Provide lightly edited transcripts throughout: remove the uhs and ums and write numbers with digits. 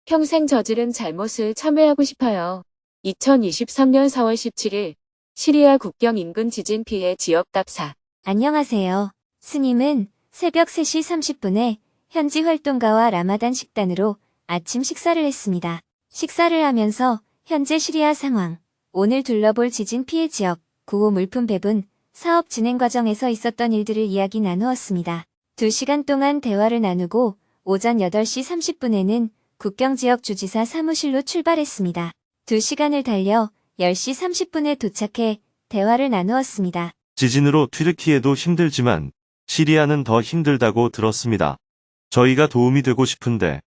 평생 저지른 잘못을 참회하고 싶어요. 2023년 4월 17일 시리아 국경 인근 지진 피해 지역 답사. 안녕하세요. 스님은 새벽 3시 30분에 현지 활동가와 라마단 식단으로 아침 식사를 했습니다. 식사를 하면서 현재 시리아 상황, 오늘 둘러볼 지진 피해 지역, 구호 물품 배분, 사업 진행 과정에서 있었던 일들을 이야기 나누었습니다. 2시간 동안 대화를 나누고 오전 8시 30분에는 국경지역 주지사 사무실로 출발했습니다. 2시간을 달려 10시 30분에 도착해 대화를 나누었습니다. 지진으로 튀르키예도 힘들지만 시리아는 더 힘들다고 들었습니다. 저희가 도움이 되고 싶은데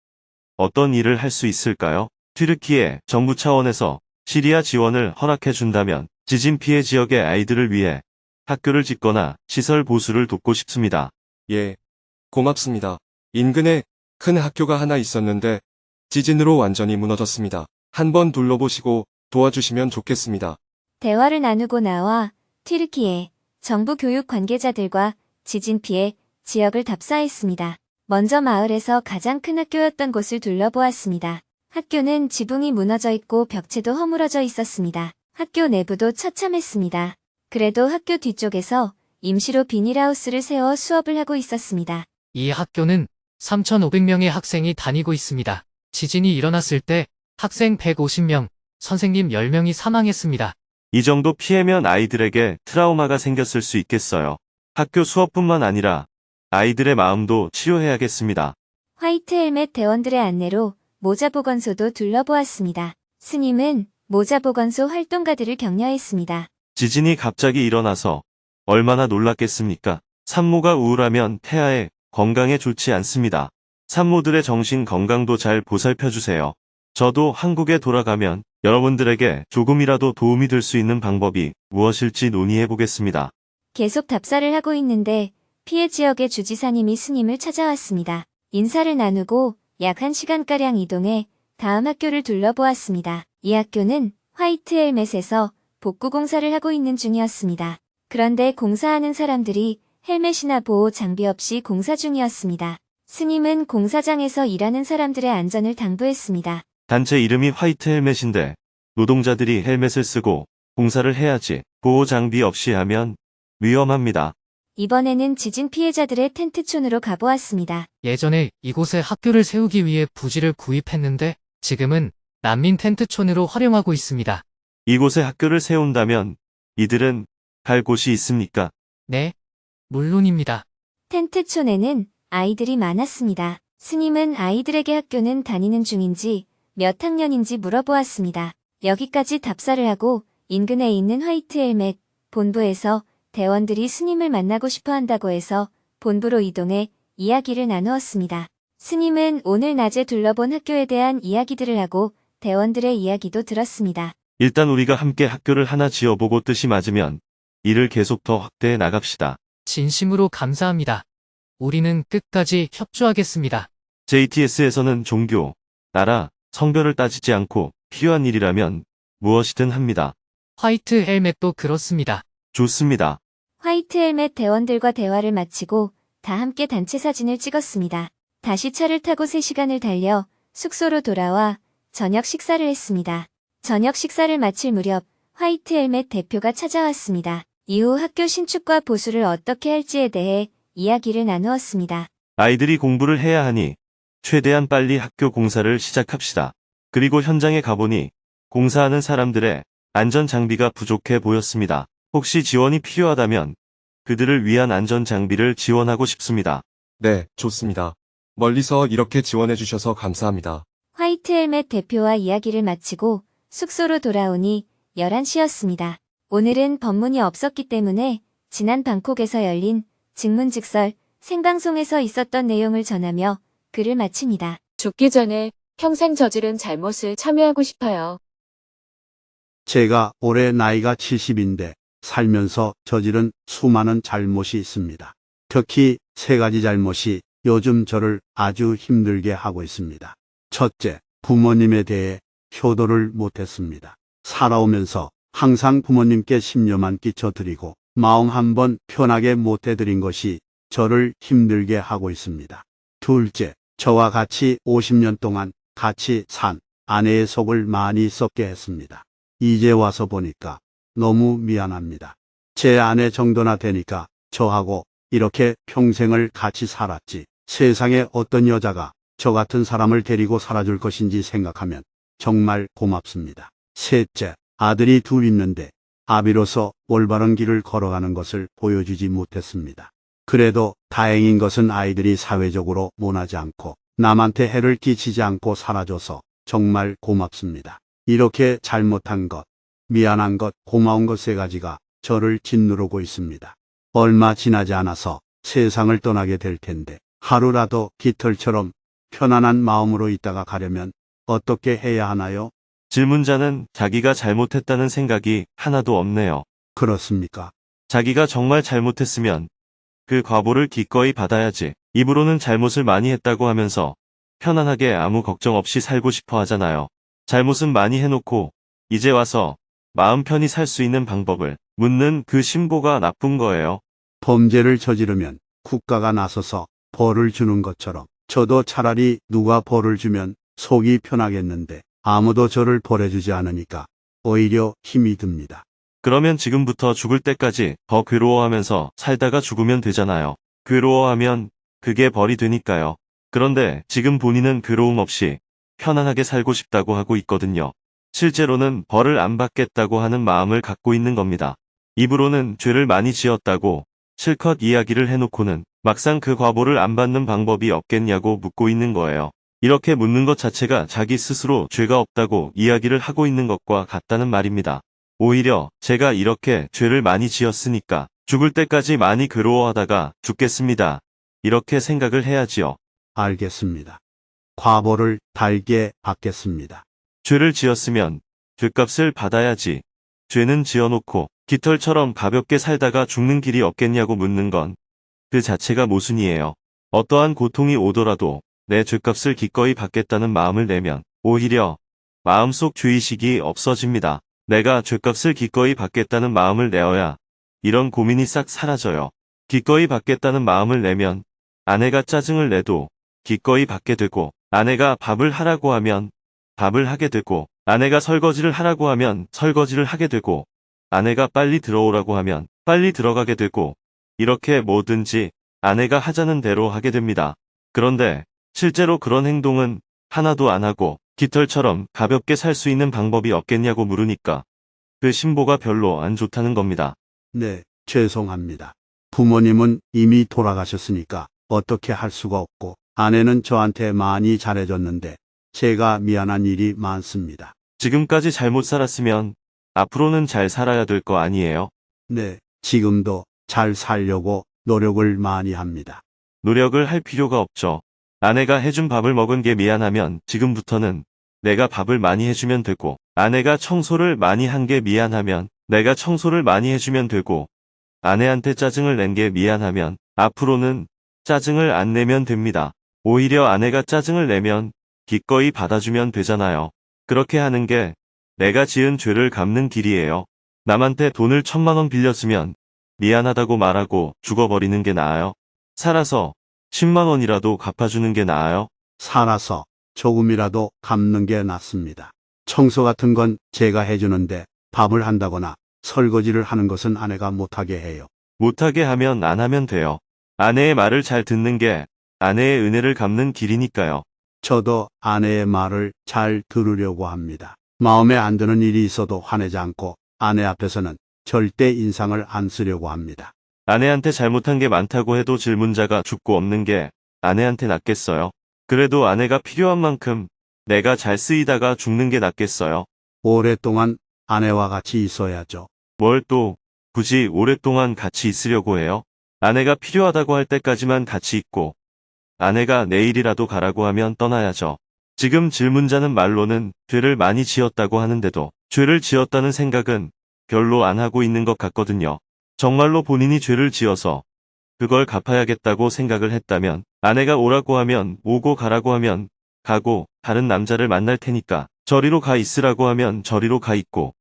어떤 일을 할 수 있을까요? 튀르키예 정부 차원에서 시리아 지원을 허락해 준다면 지진 피해 지역의 아이들을 위해 학교를 짓거나 시설 보수를 돕고 싶습니다. 예, 고맙습니다. 인근에 큰 학교가 하나 있었는데 지진으로 완전히 무너졌습니다. 한번 둘러보시고 도와주시면 좋겠습니다. 대화를 나누고 나와 튀르키예 정부 교육 관계자들과 지진 피해 지역을 답사했습니다. 먼저 마을에서 가장 큰 학교였던 곳을 둘러보았습니다. 학교는 지붕이 무너져 있고 벽체도 허물어져 있었습니다. 학교 내부도 처참했습니다. 그래도 학교 뒤쪽에서 임시로 비닐하우스를 세워 수업을 하고 있었습니다. 이 학교는 3,500명의 학생이 다니고 있습니다. 지진이 일어났을 때 학생 150명, 선생님 10명이 사망했습니다. 이 정도 피해면 아이들에게 트라우마가 생겼을 수 있겠어요. 학교 수업뿐만 아니라 아이들의 마음도 치료해야겠습니다. 화이트 헬멧 대원들의 안내로 모자보건소도 둘러보았습니다. 스님은 모자보건소 활동가들을 격려했습니다. 지진이 갑자기 일어나서 얼마나 놀랐겠습니까? 산모가 우울하면 태아의 건강에 좋지 않습니다. 산모들의 정신 건강도 잘 보살펴주세요. 저도 한국에 돌아가면 여러분들에게 조금이라도 도움이 될 수 있는 방법이 무엇일지 논의해 보겠습니다. 계속 답사를 하고 있는데 피해 지역의 주지사님이 스님을 찾아왔습니다. 인사를 나누고 약 1시간가량 이동해 다음 학교를 둘러보았습니다. 이 학교는 화이트 헬멧에서 복구 공사를 하고 있는 중이었습니다. 그런데 공사하는 사람들이 헬멧이나 보호 장비 없이 공사 중이었습니다. 스님은 공사장에서 일하는 사람들의 안전을 당부했습니다. 단체 이름이 화이트 헬멧인데 노동자들이 헬멧을 쓰고 공사를 해야지 보호 장비 없이 하면 위험합니다. 이번에는 지진 피해자들의 텐트촌으로 가보았습니다. 예전에 이곳에 학교를 세우기 위해 부지를 구입했는데 지금은 난민 텐트촌으로 활용하고 있습니다. 이곳에 학교를 세운다면 이들은 갈 곳이 있습니까? 네, 물론입니다. 텐트촌에는 아이들이 많았습니다. 스님은 아이들에게 학교는 다니는 중인지 몇 학년인지 물어보았습니다. 여기까지 답사를 하고 인근에 있는 화이트 헬멧 본부에서 대원들이 스님을 만나고 싶어 한다고 해서 본부로 이동해 이야기를 나누었습니다. 스님은 오늘 낮에 둘러본 학교에 대한 이야기들을 하고 대원들의 이야기도 들었습니다. 일단 우리가 함께 학교를 하나 지어보고 뜻이 맞으면 이를 계속 더 확대해 나갑시다. 진심으로 감사합니다. 우리는 끝까지 협조하겠습니다. JTS에서는 종교, 나라, 성별을 따지지 않고 필요한 일이라면 무엇이든 합니다. 화이트 헬멧도 그렇습니다. 좋습니다. 화이트 헬멧 대원들과 대화를 마치고 다 함께 단체 사진을 찍었습니다. 다시 차를 타고 3시간을 달려 숙소로 돌아와 저녁 식사를 했습니다. 저녁 식사를 마칠 무렵 화이트 헬멧 대표가 찾아왔습니다. 이후 학교 신축과 보수를 어떻게 할지에 대해 이야기를 나누었습니다. 아이들이 공부를 해야 하니 최대한 빨리 학교 공사를 시작합시다. 그리고 현장에 가보니 공사하는 사람들의 안전 장비가 부족해 보였습니다. 혹시 지원이 필요하다면 그들을 위한 안전 장비를 지원하고 싶습니다. 네, 좋습니다. 멀리서 이렇게 지원해 주셔서 감사합니다. 화이트 헬멧 대표와 이야기를 마치고 숙소로 돌아오니 11시였습니다. 오늘은 법문이 없었기 때문에 지난 방콕에서 열린 증문즉설 생방송에서 있었던 내용을 전하며 글을 마칩니다. 죽기 전에 평생 저지른 잘못을 참회하고 싶어요. 제가 올해 나이가 70인데 살면서 저지른 수많은 잘못이 있습니다. 특히 3가지 잘못이 요즘 저를 아주 힘들게 하고 있습니다. 첫째, 부모님에 대해 효도를 못했습니다. 살아오면서 항상 부모님께 심려만 끼쳐드리고 마음 한번 편하게 못해드린 것이 저를 힘들게 하고 있습니다. 둘째, 저와 같이 50년 동안 같이 산 아내의 속을 많이 썩게 했습니다. 이제 와서 보니까 너무 미안합니다. 제 아내 정도나 되니까 저하고 이렇게 평생을 같이 살았지. 세상에 어떤 여자가 저 같은 사람을 데리고 살아줄 것인지 생각하면 정말 고맙습니다. 셋째, 아들이 둘 있는데 아비로서 올바른 길을 걸어가는 것을 보여주지 못했습니다. 그래도 다행인 것은 아이들이 사회적으로 모나지 않고 남한테 해를 끼치지 않고 살아줘서 정말 고맙습니다. 이렇게 잘못한 것, 미안한 것, 고마운 것 세 가지가 저를 짓누르고 있습니다. 얼마 지나지 않아서 세상을 떠나게 될 텐데 하루라도 깃털처럼 편안한 마음으로 있다가 가려면 어떻게 해야 하나요? 질문자는 자기가 잘못했다는 생각이 하나도 없네요. 그렇습니까? 자기가 정말 잘못했으면 그 과보를 기꺼이 받아야지. 입으로는 잘못을 많이 했다고 하면서 편안하게 아무 걱정 없이 살고 싶어 하잖아요. 잘못은 많이 해놓고 이제 와서 마음 편히 살 수 있는 방법을 묻는 그 심보가 나쁜 거예요. 범죄를 저지르면 국가가 나서서 벌을 주는 것처럼 저도 차라리 누가 벌을 주면 속이 편하겠는데 아무도 저를 벌해주지 않으니까 오히려 힘이 듭니다. 그러면 지금부터 죽을 때까지 더 괴로워하면서 살다가 죽으면 되잖아요. 괴로워하면 그게 벌이 되니까요. 그런데 지금 본인은 괴로움 없이 편안하게 살고 싶다고 하고 있거든요. 실제로는 벌을 안 받겠다고 하는 마음을 갖고 있는 겁니다. 입으로는 죄를 많이 지었다고 실컷 이야기를 해놓고는 막상 그 과보를 안 받는 방법이 없겠냐고 묻고 있는 거예요. 이렇게 묻는 것 자체가 자기 스스로 죄가 없다고 이야기를 하고 있는 것과 같다는 말입니다. 오히려 제가 이렇게 죄를 많이 지었으니까 죽을 때까지 많이 괴로워하다가 죽겠습니다. 이렇게 생각을 해야지요. 알겠습니다. 과보를 달게 받겠습니다. 죄를 지었으면 죄값을 받아야지. 죄는 지어놓고 깃털처럼 가볍게 살다가 죽는 길이 없겠냐고 묻는 건 그 자체가 모순이에요. 어떠한 고통이 오더라도 내 죄값을 기꺼이 받겠다는 마음을 내면 오히려 마음속 죄의식이 없어집니다. 내가 죄값을 기꺼이 받겠다는 마음을 내어야 이런 고민이 싹 사라져요. 기꺼이 받겠다는 마음을 내면 아내가 짜증을 내도 기꺼이 받게 되고, 아내가 밥을 하라고 하면 밥을 하게 되고, 아내가 설거지를 하라고 하면 설거지를 하게 되고, 아내가 빨리 들어오라고 하면 빨리 들어가게 되고, 이렇게 뭐든지 아내가 하자는 대로 하게 됩니다. 그런데 실제로 그런 행동은 하나도 안 하고 깃털처럼 가볍게 살 수 있는 방법이 없겠냐고 물으니까 그 심보가 별로 안 좋다는 겁니다. 네, 죄송합니다. 부모님은 이미 돌아가셨으니까 어떻게 할 수가 없고 아내는 저한테 많이 잘해줬는데 제가 미안한 일이 많습니다. 지금까지 잘못 살았으면 앞으로는 잘 살아야 될 거 아니에요? 네, 지금도 잘 살려고 노력을 많이 합니다. 노력을 할 필요가 없죠. 아내가 해준 밥을 먹은 게 미안하면 지금부터는 내가 밥을 많이 해주면 되고, 아내가 청소를 많이 한 게 미안하면 내가 청소를 많이 해주면 되고, 아내한테 짜증을 낸 게 미안하면 앞으로는 짜증을 안 내면 됩니다. 오히려 아내가 짜증을 내면 기꺼이 받아주면 되잖아요. 그렇게 하는 게 내가 지은 죄를 갚는 길이에요. 남한테 돈을 1,000만 원 빌렸으면 미안하다고 말하고 죽어버리는 게 나아요. 살아서 10만 원이라도 갚아주는 게 나아요. 살아서 조금이라도 갚는 게 낫습니다. 청소 같은 건 제가 해주는데 밥을 한다거나 설거지를 하는 것은 아내가 못하게 해요. 못하게 하면 안 하면 돼요. 아내의 말을 잘 듣는 게 아내의 은혜를 갚는 길이니까요. 저도 아내의 말을 잘 들으려고 합니다. 마음에 안 드는 일이 있어도 화내지 않고 아내 앞에서는 절대 인상을 안 쓰려고 합니다. 아내한테 잘못한 게 많다고 해도 질문자가 죽고 없는 게 아내한테 낫겠어요? 그래도 아내가 필요한 만큼 내가 잘 쓰이다가 죽는 게 낫겠어요? 오랫동안 아내와 같이 있어야죠. 뭘 또 굳이 오랫동안 같이 있으려고 해요? 아내가 필요하다고 할 때까지만 같이 있고, 아내가 내일이라도 가라고 하면 떠나야죠. 지금 질문자는 말로는 죄를 많이 지었다고 하는데도 죄를 지었다는 생각은 별로 안 하고 있는 것 같거든요. 정말로 본인이 죄를 지어서 그걸 갚아야겠다고 생각을 했다면 아내가 오라고 하면 오고 가라고 하면 가고 다른 남자를 만날 테니까 저리로 가 있으라고 하면 저리로 가 있고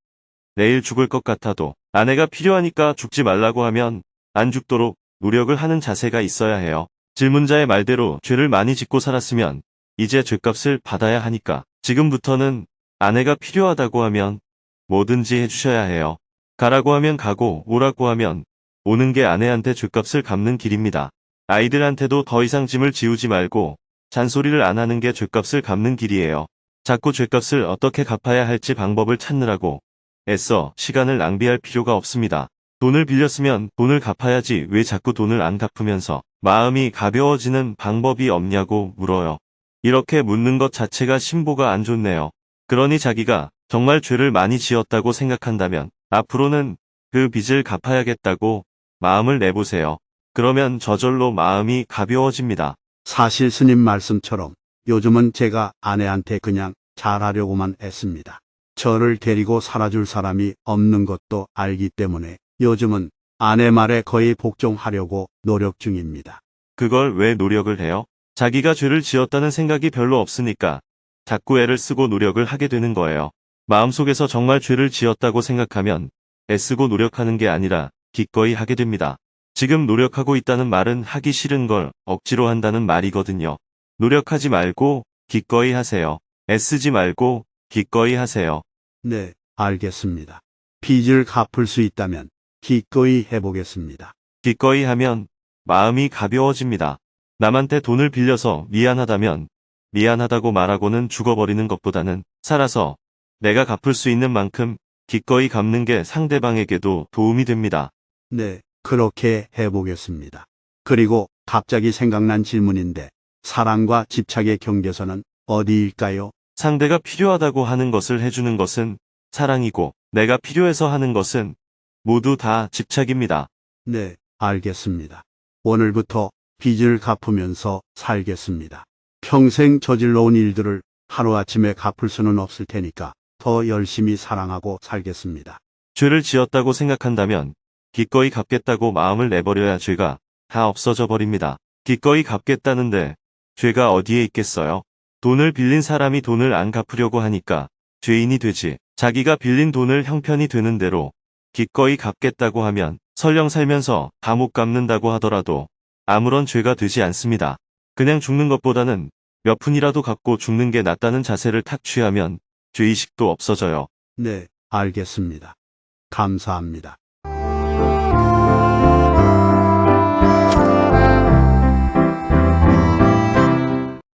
내일 죽을 것 같아도 아내가 필요하니까 죽지 말라고 하면 안 죽도록 노력을 하는 자세가 있어야 해요. 질문자의 말대로 죄를 많이 짓고 살았으면 이제 죄값을 받아야 하니까 지금부터는 아내가 필요하다고 하면 뭐든지 해주셔야 해요. 가라고 하면 가고 오라고 하면 오는 게 아내한테 죄값을 갚는 길입니다. 아이들한테도 더 이상 짐을 지우지 말고 잔소리를 안 하는 게 죄값을 갚는 길이에요. 자꾸 죄값을 어떻게 갚아야 할지 방법을 찾느라고 애써 시간을 낭비할 필요가 없습니다. 돈을 빌렸으면 돈을 갚아야지 왜 자꾸 돈을 안 갚으면서 마음이 가벼워지는 방법이 없냐고 물어요. 이렇게 묻는 것 자체가 심보가 안 좋네요. 그러니 자기가 정말 죄를 많이 지었다고 생각한다면 앞으로는 그 빚을 갚아야겠다고 마음을 내보세요. 그러면 저절로 마음이 가벼워집니다. 사실 스님 말씀처럼 요즘은 제가 아내한테 그냥 잘하려고만 했습니다. 저를 데리고 살아줄 사람이 없는 것도 알기 때문에 요즘은 아내 말에 거의 복종하려고 노력 중입니다. 그걸 왜 노력을 해요? 자기가 죄를 지었다는 생각이 별로 없으니까 자꾸 애를 쓰고 노력을 하게 되는 거예요. 마음속에서 정말 죄를 지었다고 생각하면 애쓰고 노력하는 게 아니라 기꺼이 하게 됩니다. 지금 노력하고 있다는 말은 하기 싫은 걸 억지로 한다는 말이거든요. 노력하지 말고 기꺼이 하세요. 애쓰지 말고 기꺼이 하세요. 네, 알겠습니다. 빚을 갚을 수 있다면 기꺼이 해보겠습니다. 기꺼이 하면 마음이 가벼워집니다. 남한테 돈을 빌려서 미안하다면 미안하다고 말하고는 죽어버리는 것보다는 살아서 내가 갚을 수 있는 만큼 기꺼이 갚는 게 상대방에게도 도움이 됩니다. 네, 그렇게 해보겠습니다. 그리고 갑자기 생각난 질문인데 사랑과 집착의 경계선은 어디일까요? 상대가 필요하다고 하는 것을 해주는 것은 사랑이고 내가 필요해서 하는 것은 모두 다 집착입니다. 네, 알겠습니다. 오늘부터 빚을 갚으면서 살겠습니다. 평생 저질러 온 일들을 하루아침에 갚을 수는 없을 테니까 더 열심히 사랑하고 살겠습니다. 죄를 지었다고 생각한다면 기꺼이 갚겠다고 마음을 내버려야 죄가 다 없어져 버립니다. 기꺼이 갚겠다는데 죄가 어디에 있겠어요? 돈을 빌린 사람이 돈을 안 갚으려고 하니까 죄인이 되지. 자기가 빌린 돈을 형편이 되는 대로 기꺼이 갚겠다고 하면 설령 살면서 다 못 갚는다고 하더라도 아무런 죄가 되지 않습니다. 그냥 죽는 것보다는 몇 푼이라도 갚고 죽는 게 낫다는 자세를 탁 취하면 죄의식도 없어져요. 네, 알겠습니다. 감사합니다.